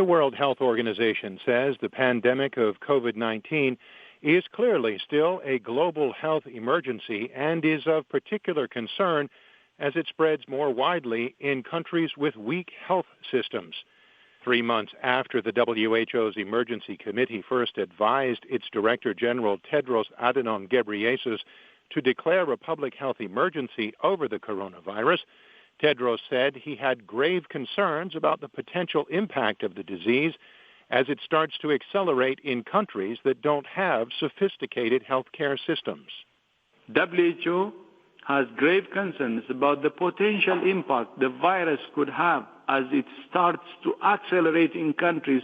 World Health Organization says the pandemic of COVID-19 is clearly still a global health emergency and is of particular concern as it spreads more widely in countries with weak health systems. 3 months after the WHO's Emergency Committee first advised its Director General Tedros Adhanom Ghebreyesus to declare a public health emergency over the coronavirus, Tedros said he had grave concerns about the potential impact of the disease as it starts to accelerate in countries that don't have sophisticated healthcare systems. WHO has grave concerns about the potential impact the virus could have as it starts to accelerate in countries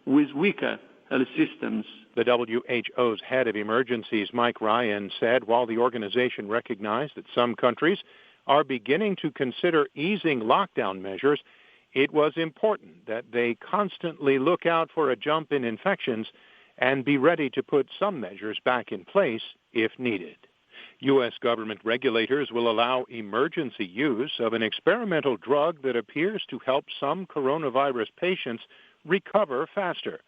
with weaker health systems. The WHO's head of emergencies, Mike Ryan, said while the organization recognized that some countries are beginning to consider easing lockdown measures, it was important that they constantly look out for a jump in infections and be ready to put some measures back in place if needed. U.S. government regulators will allow emergency use of an experimental drug that appears to help some coronavirus patients recover faster.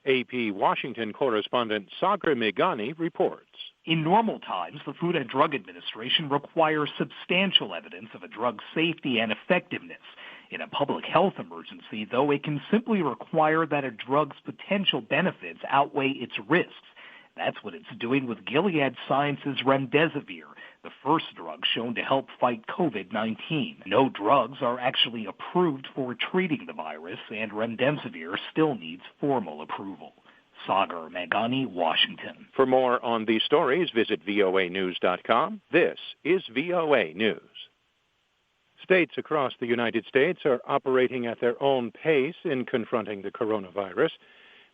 AP Washington correspondent Saghar Maghani reports. In normal times, the Food and Drug Administration requires substantial evidence of a drug's safety and effectiveness. In a public health emergency, though, it can simply require that a drug's potential benefits outweigh its risks. That's what it's doing with Gilead Sciences' remdesivir, the first drug shown to help fight COVID-19. No drugs are actually approved for treating the virus, and remdesivir still needs formal approval. Saghar Maghani, Washington. For more on these stories, visit voanews.com. This is VOA News. States across the United States are operating at their own pace in confronting the coronavirus.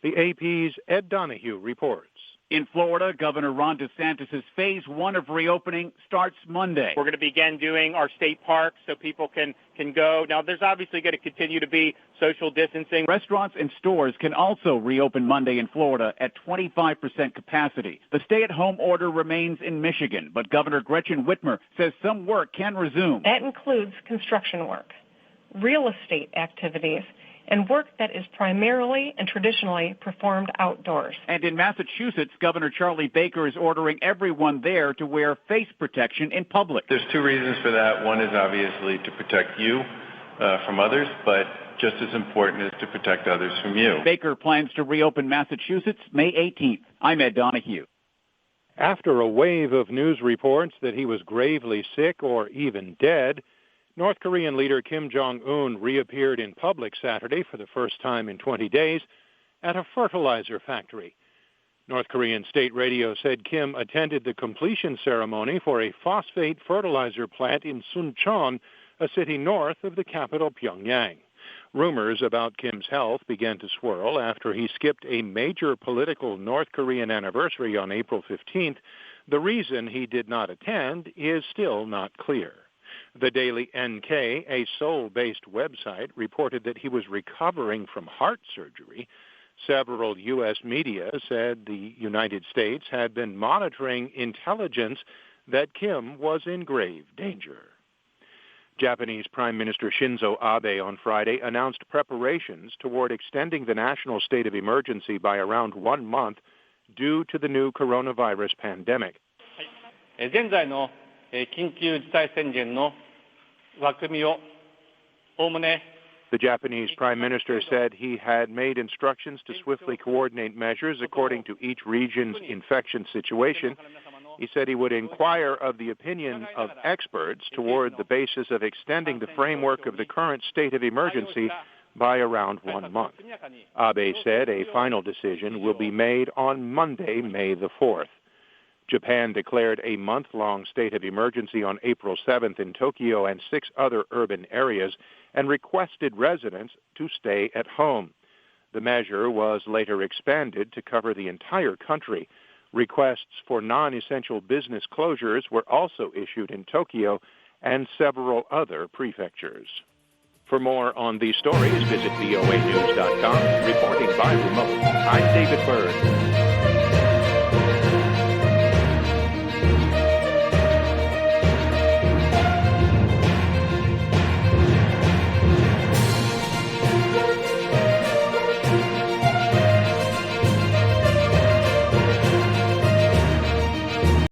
The AP's Ed Donahue reports. In Florida, Governor Ron DeSantis' phase 1 of reopening starts Monday. We're going to begin doing our state parks so people can go. Now, there's obviously going to continue to be social distancing. Restaurants and stores can also reopen Monday in Florida at 25% capacity. The stay-at-home order remains in Michigan, but Governor Gretchen Whitmer says some work can resume. That includes construction work, real estate activities, and work that is primarily and traditionally performed outdoors. And in Massachusetts, Governor Charlie Baker is ordering everyone there to wear face protection in public. There's 2 reasons for that. One is obviously to protect you from others, but just as important is to protect others from you. Baker plans to reopen Massachusetts May 18th. I'm Ed Donahue. After a wave of news reports that he was gravely sick or even dead, North Korean leader Kim Jong Un reappeared in public Saturday for the first time in 20 days at a fertilizer factory. North Korean state radio said Kim attended the completion ceremony for a phosphate fertilizer plant in Suncheon, a city north of the capital Pyongyang. Rumors about Kim's health began to swirl after he skipped a major political North Korean anniversary on April 15th. The reason he did not attend is still not clear. The Daily NK, a Seoul-based website, reported that he was recovering from heart surgery. Several U.S. media said the United States had been monitoring intelligence that Kim was in grave danger. Japanese Prime Minister Shinzo Abe on Friday announced preparations toward extending the national state of emergency by around 1 month due to the new coronavirus pandemic. 現在の緊急事態宣言の枠組みをおおむね The Japanese Prime Minister said he had made instructions to swiftly coordinate measures according to each region's infection situation. He said he would inquire of the opinion of experts toward the basis of extending the framework of the current state of emergency by around 1 month. Abe said a final decision will be made on Monday, May the 4th. Japan declared a month-long state of emergency on April 7th in Tokyo and 6 other urban areas and requested residents to stay at home. The measure was later expanded to cover the entire country. Requests for non-essential business closures were also issued in Tokyo and several other prefectures. For more on these stories, visit voanews.com. Reporting by remote, I'm David Byrd.